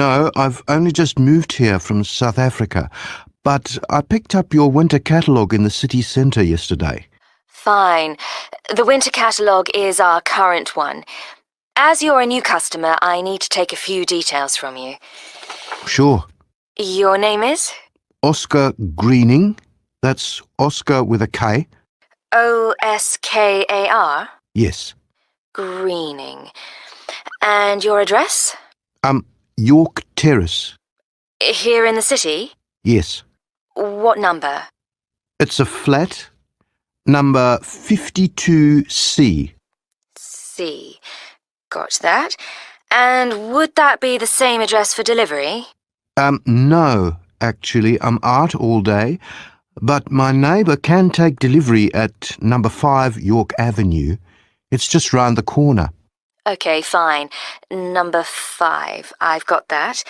No, I've only just moved here from South Africa, but I picked up your winter catalogue in the city centre yesterday. Fine. The winter catalogue is our current one. As you're a new customer, I need to take a few details from you. Sure. Your name is? Oscar Greening. That's Oscar with a K. OSKAR? Yes. Greening. And your address? York Terrace. Here in the city? Yes. What number? It's a flat. Number 52C. C. Got that. And would that be the same address for delivery? No, actually, I'm out all day, but my neighbour can take delivery at number 5 York Avenue. It's just round the corner. Okay, fine. Number 5. I've got that.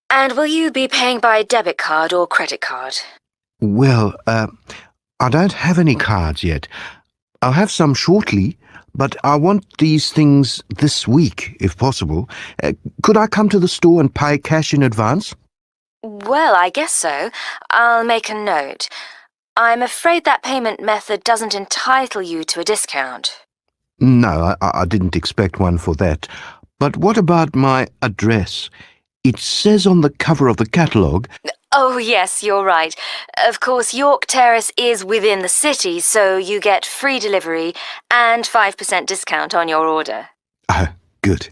And will you be paying by debit card or credit card? Well, I don't have any cards yet. I'll have some shortly, but I want these things this week, if possible. Could I come to the store and pay cash in advance? Well, I guess so. I'll make a note. I'm afraid that payment method doesn't entitle you to a discount. No, I didn't expect one for that. But what about my address? It says on the cover of the catalogue... Oh, yes, you're right. Of course, York Terrace is within the city, so you get free delivery and 5% discount on your order. Oh, good.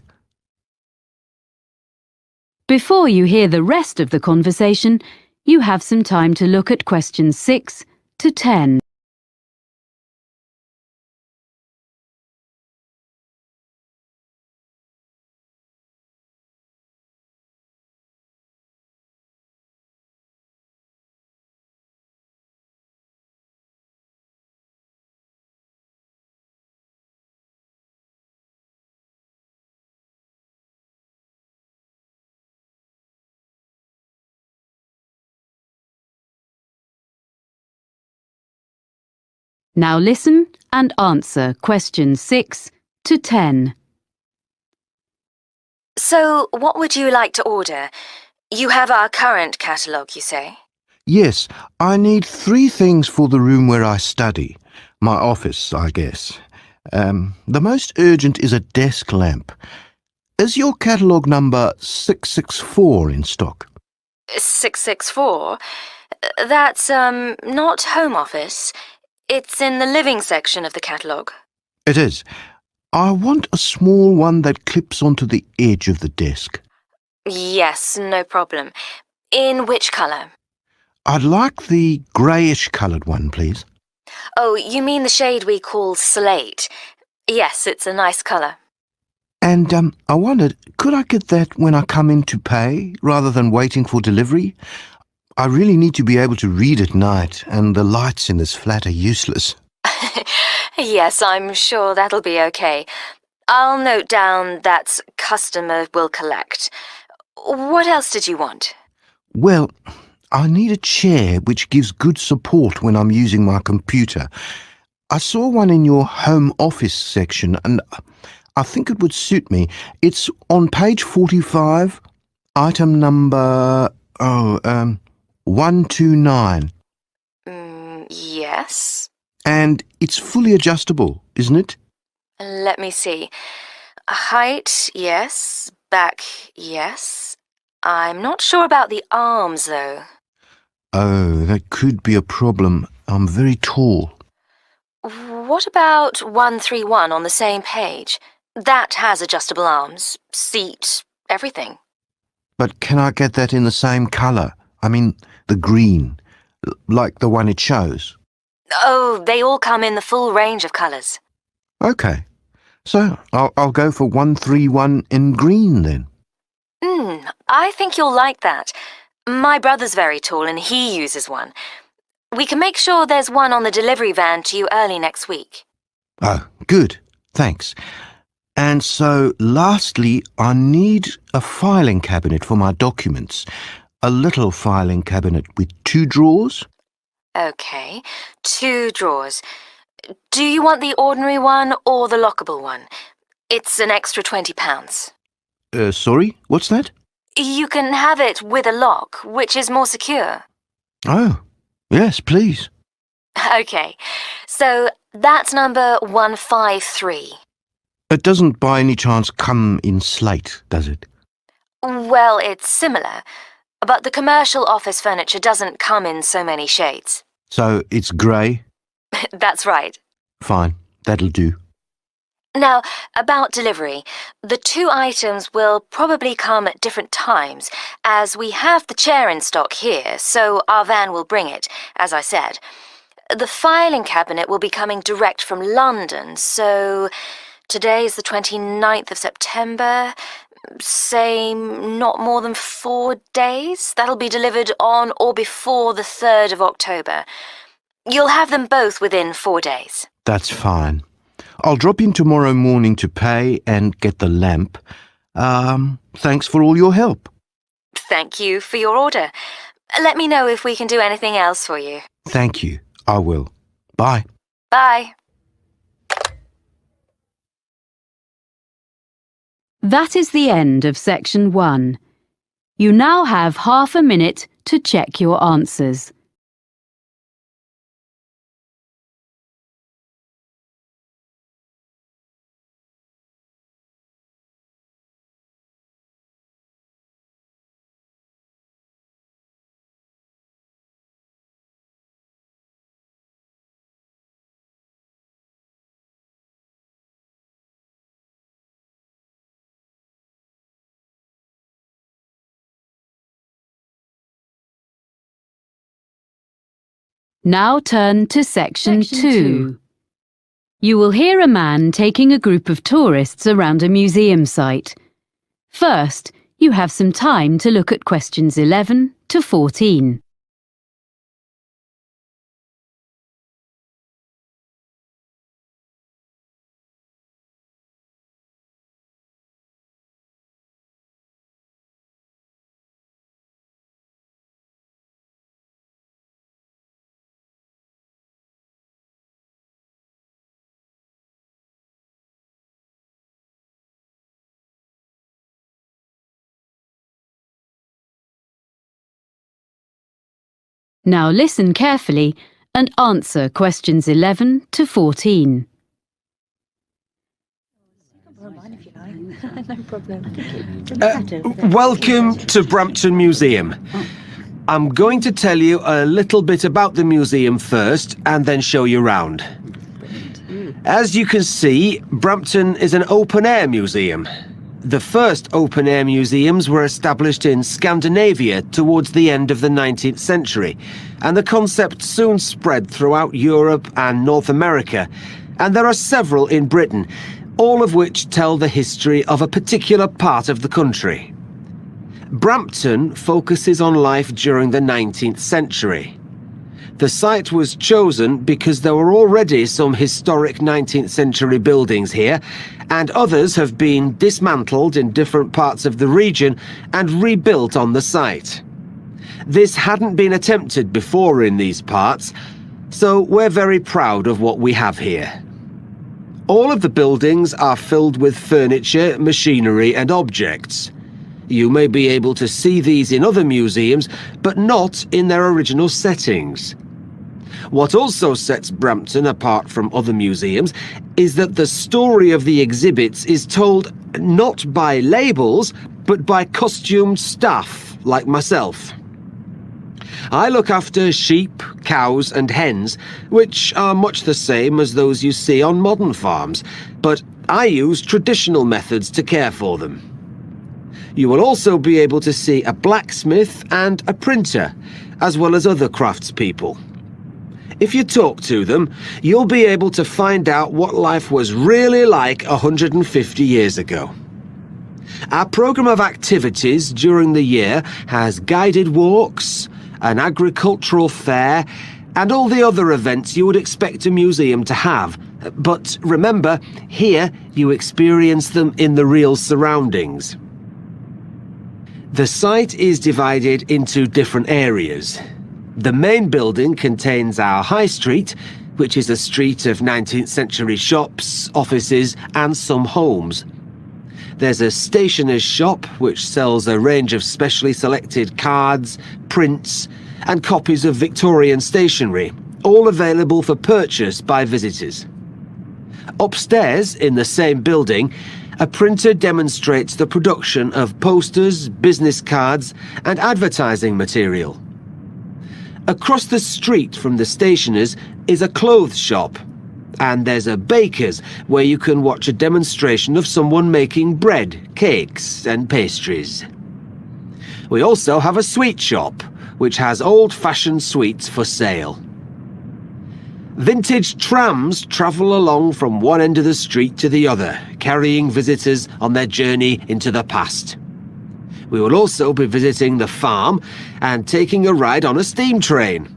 Before you hear the rest of the conversation, you have some time to look at questions 6 to 10. Now listen and answer questions 6 to 10. So, what would you like to order? You have our current catalogue, you say? Yes, I need 3 things for the room where I study. My office, I guess. The most urgent is a desk lamp. Is your catalogue number 664 in stock? 664? That's, not home office. It's in the living section of the catalogue. It is. I want a small one that clips onto the edge of the desk. Yes, no problem. In which colour? I'd like the greyish-coloured one, please. Oh, you mean the shade we call slate. Yes, it's a nice colour. And I wondered, could I get that when I come in to pay, rather than waiting for delivery? I really need to be able to read at night, and the lights in this flat are useless. Yes, I'm sure that'll be okay. I'll note down that's customer will collect. What else did you want? Well, I need a chair which gives good support when I'm using my computer. I saw one in your home office section, and I think it would suit me. It's on page 45, item number... 129. Yes. And it's fully adjustable, isn't it? Let me see. Height, yes. Back, yes. I'm not sure about the arms, though. Oh, that could be a problem. I'm very tall. What about 131 on the same page? That has adjustable arms, seat, everything. But can I get that in the same colour? I mean, the green, like the one it shows. Oh, they all come in the full range of colours. OK. So I'll go for 131 in green then. I think you'll like that. My brother's very tall and he uses one. We can make sure there's one on the delivery van to you early next week. Oh, good. Thanks. And so, lastly, I need a filing cabinet for my documents. A little filing cabinet with 2 drawers. OK, 2 drawers. Do you want the ordinary one or the lockable one? It's an extra £20. Sorry, what's that? You can have it with a lock, which is more secure. Oh, yes, please. Okay, so that's number 153. It doesn't by any chance come in slate, does it? Well, it's similar, but the commercial office furniture doesn't come in so many shades. So it's grey? That's right. Fine, that'll do. Now, about delivery, the 2 items will probably come at different times, as we have the chair in stock here, so our van will bring it, as I said. The filing cabinet will be coming direct from London, so today is the 29th of September. Say not more than 4 days. That'll be delivered on or before the 3rd of October. You'll have them both within 4 days. That's fine. I'll drop in tomorrow morning to pay and get the lamp. Thanks for all your help. Thank you for your order. Let me know if we can do anything else for you. Thank you. I will. Bye. Bye. That is the end of section 1. You now have half a minute to check your answers. Now turn to section 2. You will hear a man taking a group of tourists around a museum site. First, you have some time to look at questions 11 to 14. Now listen carefully and answer questions 11 to 14. Welcome to Brampton Museum. I'm going to tell you a little bit about the museum first and then show you round. As you can see, Brampton is an open-air museum. The first open-air museums were established in Scandinavia towards the end of the 19th century, and the concept soon spread throughout Europe and North America, and there are several in Britain, all of which tell the history of a particular part of the country. Brampton focuses on life during the 19th century. The site was chosen because there were already some historic 19th century buildings here, and others have been dismantled in different parts of the region and rebuilt on the site. This hadn't been attempted before in these parts, so we're very proud of what we have here. All of the buildings are filled with furniture, machinery and objects. You may be able to see these in other museums, but not in their original settings. What also sets Brampton apart from other museums is that the story of the exhibits is told not by labels, but by costumed staff like myself. I look after sheep, cows and hens, which are much the same as those you see on modern farms, but I use traditional methods to care for them. You will also be able to see a blacksmith and a printer, as well as other craftspeople. If you talk to them, you'll be able to find out what life was really like 150 years ago. Our programme of activities during the year has guided walks, an agricultural fair, and all the other events you would expect a museum to have. But remember, here you experience them in the real surroundings. The site is divided into different areas. The main building contains our High Street, which is a street of 19th century shops, offices and some homes. There's a stationer's shop which sells a range of specially selected cards, prints, and copies of Victorian stationery, all available for purchase by visitors. Upstairs, in the same building, a printer demonstrates the production of posters, business cards, and advertising material. Across the street from the stationer's is a clothes shop, and there's a baker's where you can watch a demonstration of someone making bread, cakes, and pastries. We also have a sweet shop, which has old-fashioned sweets for sale. Vintage trams travel along from one end of the street to the other, carrying visitors on their journey into the past. We will also be visiting the farm and taking a ride on a steam train.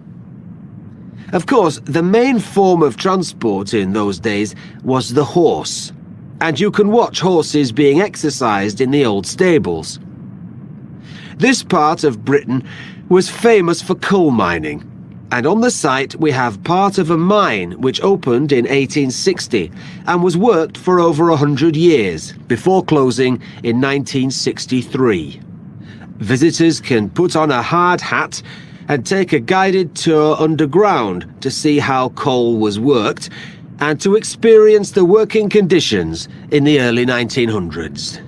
Of course, the main form of transport in those days was the horse, and you can watch horses being exercised in the old stables. This part of Britain was famous for coal mining, and on the site we have part of a mine which opened in 1860 and was worked for over 100 years before closing in 1963. Visitors can put on a hard hat and take a guided tour underground to see how coal was worked and to experience the working conditions in the early 1900s.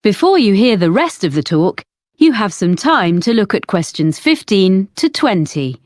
Before you hear the rest of the talk, you have some time to look at questions 15 to 20.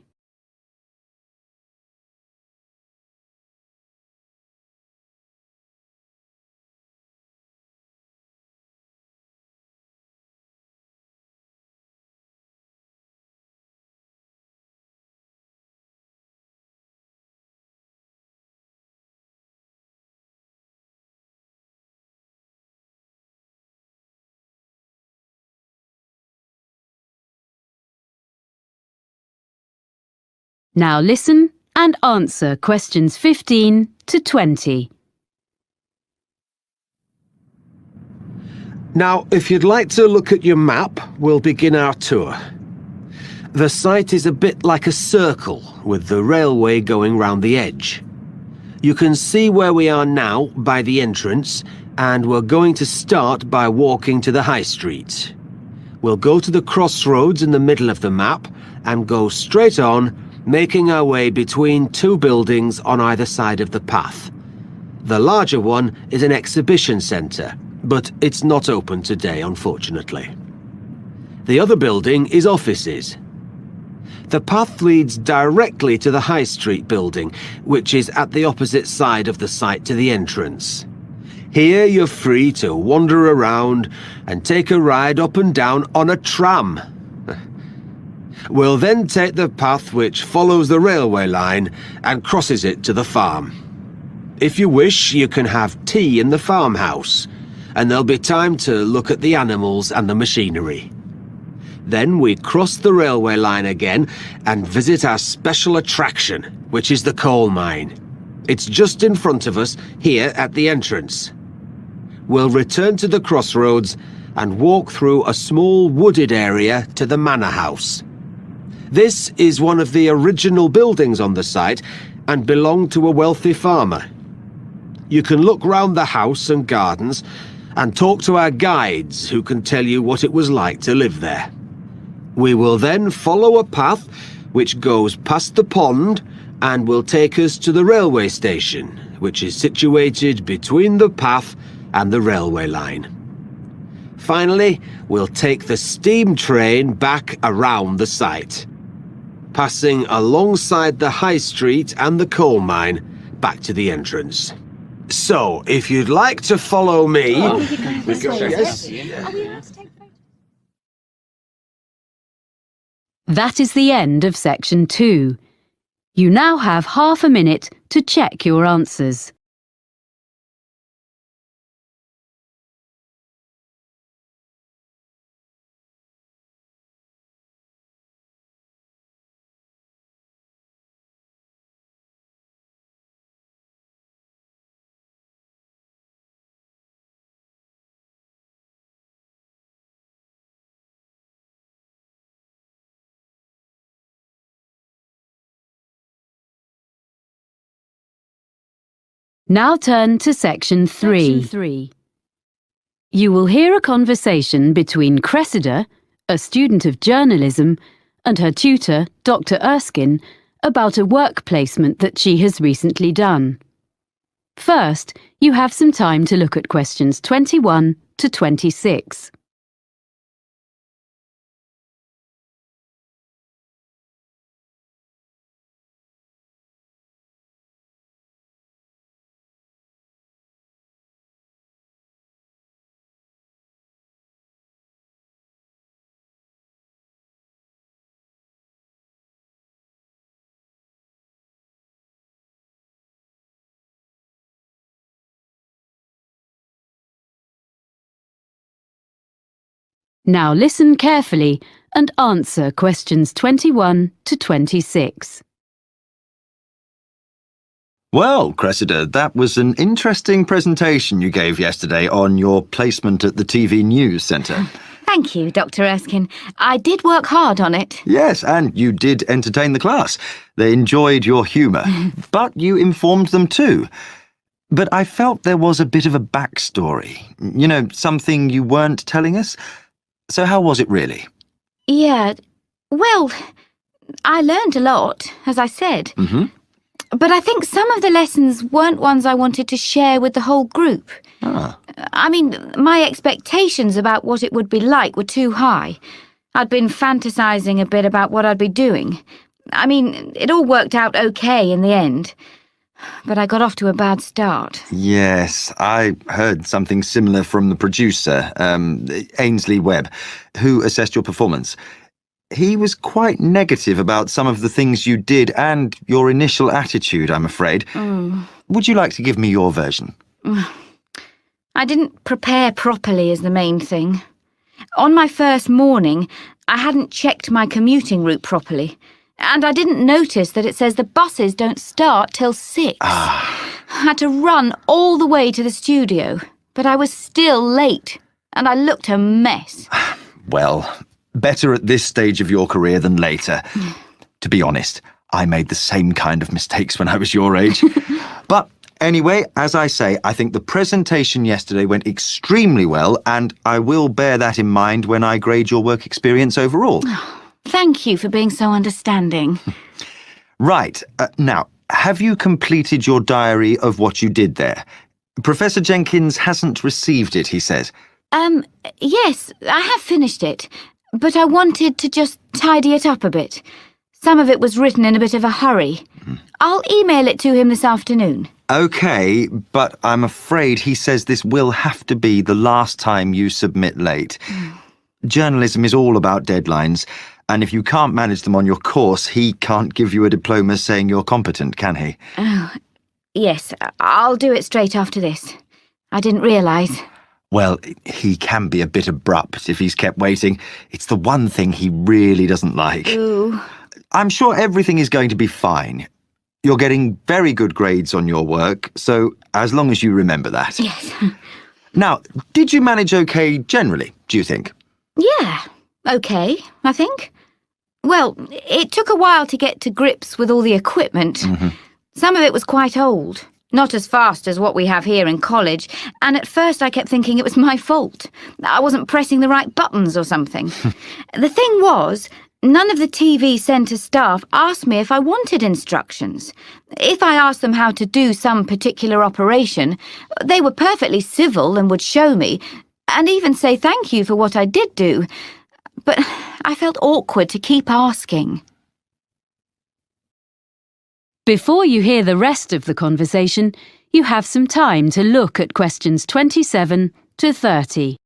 Now listen and answer questions 15 to 20. Now, if you'd like to look at your map, we'll begin our tour. The site is a bit like a circle, with the railway going round the edge. You can see where we are now by the entrance, and we're going to start by walking to the high street. We'll go to the crossroads in the middle of the map and go straight on, making our way between two buildings on either side of the path. The larger one is an exhibition centre, but it's not open today, unfortunately. The other building is offices. The path leads directly to the High Street building, which is at the opposite side of the site to the entrance. Here you're free to wander around and take a ride up and down on a tram. We'll then take the path which follows the railway line and crosses it to the farm. If you wish, you can have tea in the farmhouse, and there'll be time to look at the animals and the machinery. Then we cross the railway line again and visit our special attraction, which is the coal mine. It's just in front of us, here at the entrance. We'll return to the crossroads and walk through a small wooded area to the manor house. This is one of the original buildings on the site and belonged to a wealthy farmer. You can look round the house and gardens and talk to our guides who can tell you what it was like to live there. We will then follow a path which goes past the pond and will take us to the railway station, which is situated between the path and the railway line. Finally, we'll take the steam train back around the site, passing alongside the high street and the coal mine back to the entrance. So, if you'd like to follow me... That is the end of section 2. You now have half a minute to check your answers. Now turn to section 3. You will hear a conversation between Cressida, a student of journalism, and her tutor, Dr. Erskine, about a work placement that she has recently done. First, you have some time to look at questions 21 to 26. Now listen carefully and answer questions 21 to 26. Well, Cressida, that was an interesting presentation you gave yesterday on your placement at the TV News Centre. Thank you, Dr. Erskine. I did work hard on it. Yes, and you did entertain the class. They enjoyed your humour, but you informed them too. But I felt there was a bit of a backstory. You know, something you weren't telling us. So how was it really? Yeah, well, I learned a lot, as I said. Mm-hmm. But I think some of the lessons weren't ones I wanted to share with the whole group. Ah. I mean, my expectations about what it would be like were too high. I'd been fantasizing a bit about what I'd be doing. I mean, it all worked out okay in the end. But I got off to a bad start. Yes, I heard something similar from the producer, Ainsley Webb, who assessed your performance. He was quite negative about some of the things you did and your initial attitude, I'm afraid. Would you like to give me your version? I didn't prepare properly is the main thing. On my first morning, I hadn't checked my commuting route properly. And I didn't notice that it says the buses don't start till 6. I had to run all the way to the studio, but I was still late, and I looked a mess. Well, better at this stage of your career than later. To be honest, I made the same kind of mistakes when I was your age. But anyway, as I say, I think the presentation yesterday went extremely well, and I will bear that in mind when I grade your work experience overall. Thank you for being so understanding. Right. Now, have you completed your diary of what you did there? Professor Jenkins hasn't received it, he says. Yes, I have finished it, but I wanted to just tidy it up a bit. Some of it was written in a bit of a hurry. I'll email it to him this afternoon. OK, but I'm afraid he says this will have to be the last time you submit late. Journalism is all about deadlines, and if you can't manage them on your course, he can't give you a diploma saying you're competent, can he? Oh, yes, I'll do it straight after this. I didn't realise. Well, he can be a bit abrupt if he's kept waiting. It's the one thing he really doesn't like. Ooh. I'm sure everything is going to be fine. You're getting very good grades on your work, so as long as you remember that. Yes. Now, did you manage okay generally, do you think? Yeah, okay, I think. Well, it took a while to get to grips with all the equipment. Some of it was quite old, not as fast as what we have here in college, and at first I kept thinking it was my fault. I wasn't pressing the right buttons or something. The thing was, none of the TV centre staff asked me if I wanted instructions. If I asked them how to do some particular operation, they were perfectly civil and would show me, and even say thank you for what I did do. But I felt awkward to keep asking. Before you hear the rest of the conversation, you have some time to look at questions 27 to 30.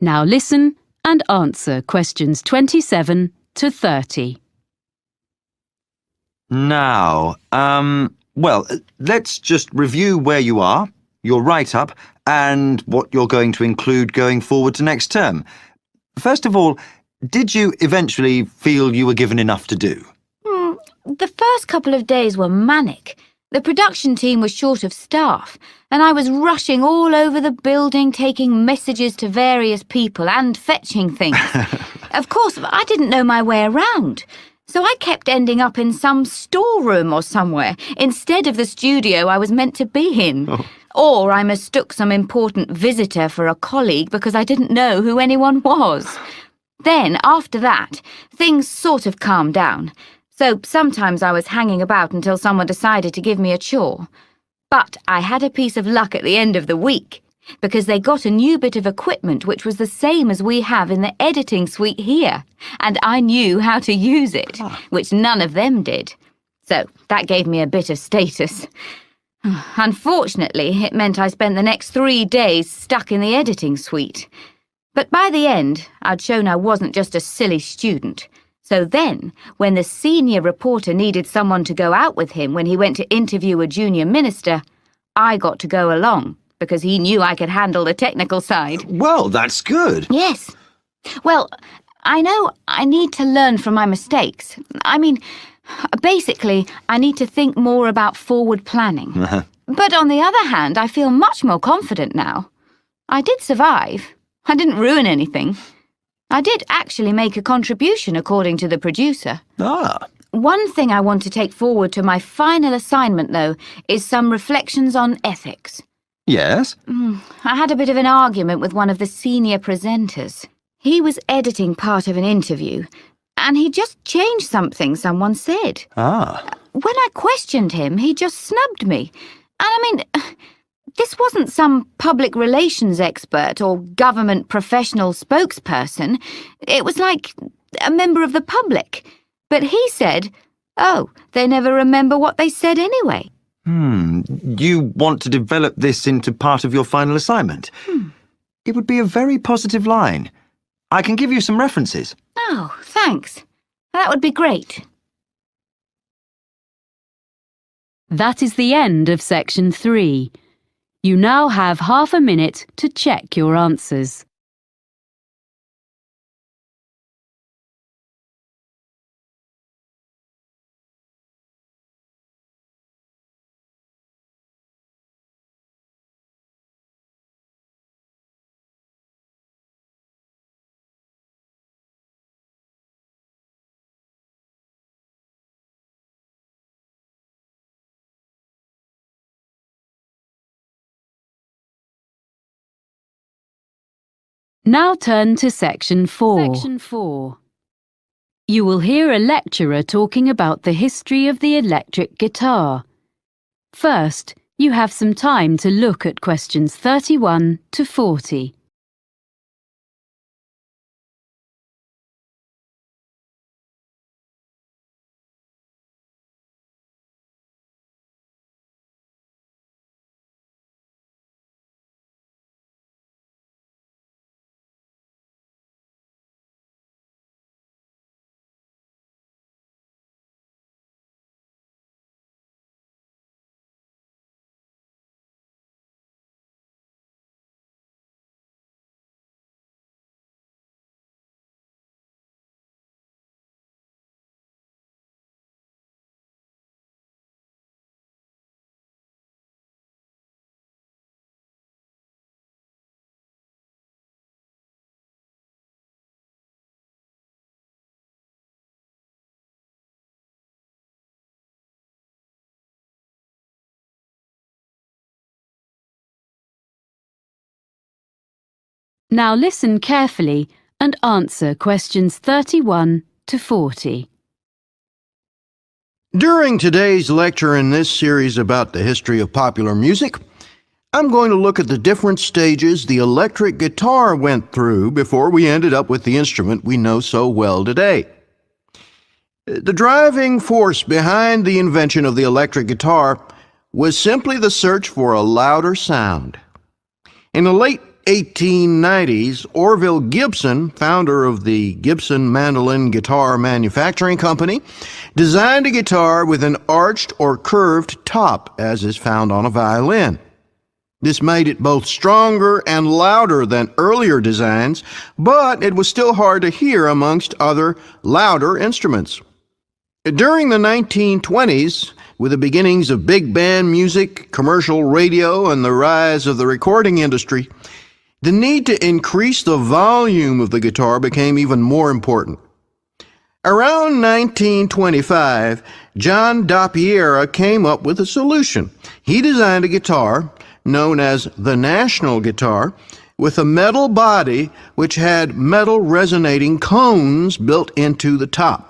Now listen and answer questions 27 to 30. Now, Well, let's just review where you are, your write-up, and what you're going to include going forward to next term. First of all, did you eventually feel you were given enough to do? The first couple of days were manic. The production team was short of staff, and I was rushing all over the building, taking messages to various people and fetching things. Of course, I didn't know my way around, so I kept ending up in some storeroom or somewhere instead of the studio I was meant to be in. Or I mistook some important visitor for a colleague because I didn't know who anyone was. Then, after that, things sort of calmed down. So sometimes I was hanging about until someone decided to give me a chore. But I had a piece of luck at the end of the week, because they got a new bit of equipment which was the same as we have in the editing suite here, and I knew how to use it, which none of them did. So that gave me a bit of status. Unfortunately, it meant I spent the next 3 days stuck in the editing suite. But by the end, I'd shown I wasn't just a silly student. So then, when the senior reporter needed someone to go out with him when he went to interview a junior minister, I got to go along, because he knew I could handle the technical side. Well, that's good. Yes. Well, I know I need to learn from my mistakes. I mean, basically, I need to think more about forward planning. But on the other hand, I feel much more confident now. I did survive. I didn't ruin anything. I did actually make a contribution, according to the producer. One thing I want to take forward to my final assignment, though, is some reflections on ethics. Yes? I had a bit of an argument with one of the senior presenters. He was editing part of an interview, and he just changed something someone said. When I questioned him, he just snubbed me. And I mean, this wasn't some public relations expert or government professional spokesperson. It was like a member of the public. But he said, oh, they never remember what they said anyway. You want to develop this into part of your final assignment? It would be a very positive line. I can give you some references. Oh, thanks. That would be great. That is the end of section 3. You now have half a minute to check your answers. Now turn to section 4. You will hear a lecturer talking about the history of the electric guitar. First, you have some time to look at questions 31 to 40. Now listen carefully and answer questions 31 to 40. During today's lecture in this series about the history of popular music, I'm going to look at the different stages the electric guitar went through before we ended up with the instrument we know so well today. The driving force behind the invention of the electric guitar was simply the search for a louder sound. In the late 1890s, Orville Gibson, founder of the Gibson Mandolin Guitar Manufacturing Company, designed a guitar with an arched or curved top, as is found on a violin. This made it both stronger and louder than earlier designs, but it was still hard to hear amongst other louder instruments. During the 1920s, with the beginnings of big band music, commercial radio, and the rise of the recording industry, the need to increase the volume of the guitar became even more important. Around 1925, John Dappiera came up with a solution. He designed a guitar known as the National Guitar with a metal body which had metal resonating cones built into the top.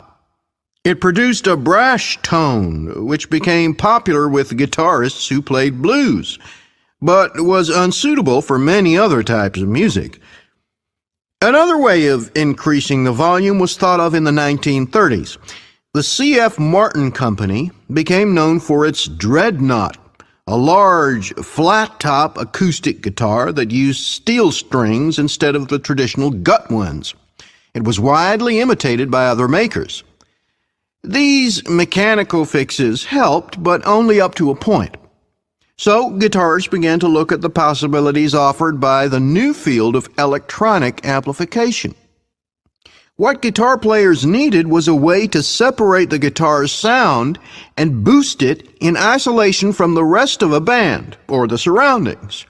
It produced a brash tone, which became popular with guitarists who played blues, but was unsuitable for many other types of music. Another way of increasing the volume was thought of in the 1930s. The C.F. Martin Company became known for its Dreadnought, a large, flat-top acoustic guitar that used steel strings instead of the traditional gut ones. It was widely imitated by other makers. These mechanical fixes helped, but only up to a point. So guitarists began to look at the possibilities offered by the new field of electronic amplification. What guitar players needed was a way to separate the guitar's sound and boost it in isolation from the rest of a band or the surroundings.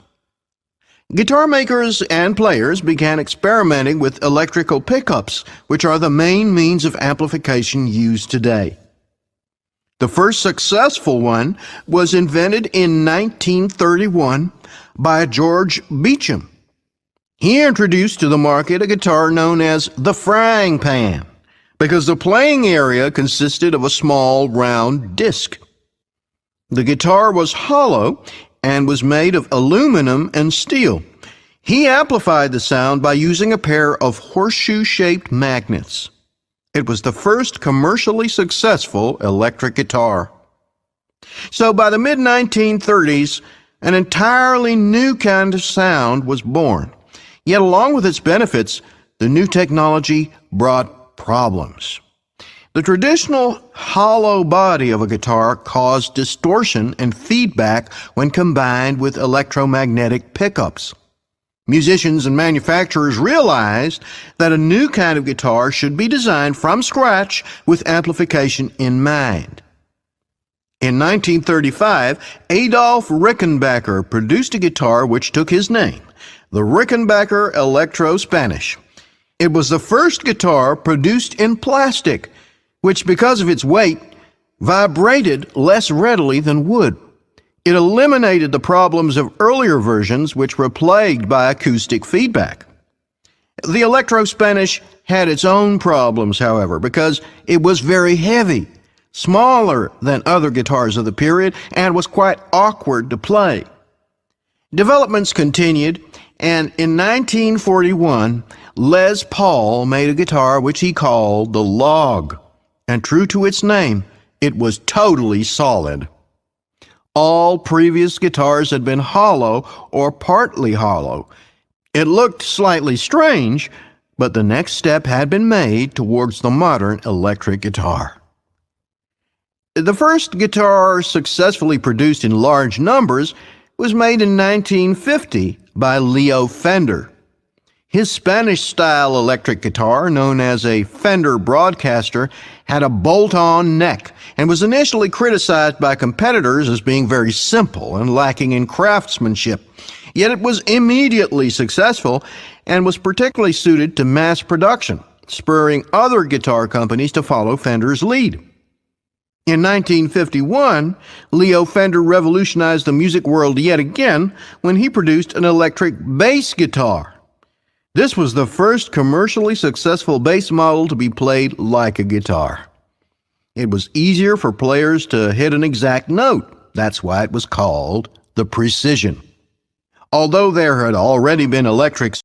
Guitar makers and players began experimenting with electrical pickups, which are the main means of amplification used today. The first successful one was invented in 1931 by George Beecham. He introduced to the market a guitar known as the frying pan, because the playing area consisted of a small round disc. The guitar was hollow and was made of aluminum and steel. He amplified the sound by using a pair of horseshoe-shaped magnets. It was the first commercially successful electric guitar. So by the mid-1930s, an entirely new kind of sound was born. Yet along with its benefits, the new technology brought problems. The traditional hollow body of a guitar caused distortion and feedback when combined with electromagnetic pickups. Musicians and manufacturers realized that a new kind of guitar should be designed from scratch with amplification in mind. In 1935, Adolf Rickenbacker produced a guitar which took his name, the Rickenbacker Electro-Spanish. It was the first guitar produced in plastic, which, because of its weight, vibrated less readily than wood. It eliminated the problems of earlier versions, which were plagued by acoustic feedback. The Electro-Spanish had its own problems, however, because it was very heavy, smaller than other guitars of the period, and was quite awkward to play. Developments continued, and in 1941, Les Paul made a guitar which he called the Log. And true to its name, it was totally solid. All previous guitars had been hollow or partly hollow. It looked slightly strange, but the next step had been made towards the modern electric guitar. The first guitar successfully produced in large numbers was made in 1950 by Leo Fender. His Spanish-style electric guitar, known as a Fender Broadcaster, had a bolt-on neck and was initially criticized by competitors as being very simple and lacking in craftsmanship. Yet it was immediately successful and was particularly suited to mass production, spurring other guitar companies to follow Fender's lead. In 1951, Leo Fender revolutionized the music world yet again when he produced an electric bass guitar. This was the first commercially successful bass model to be played like a guitar. It was easier for players to hit an exact note. That's why it was called the Precision. Although there had already been electric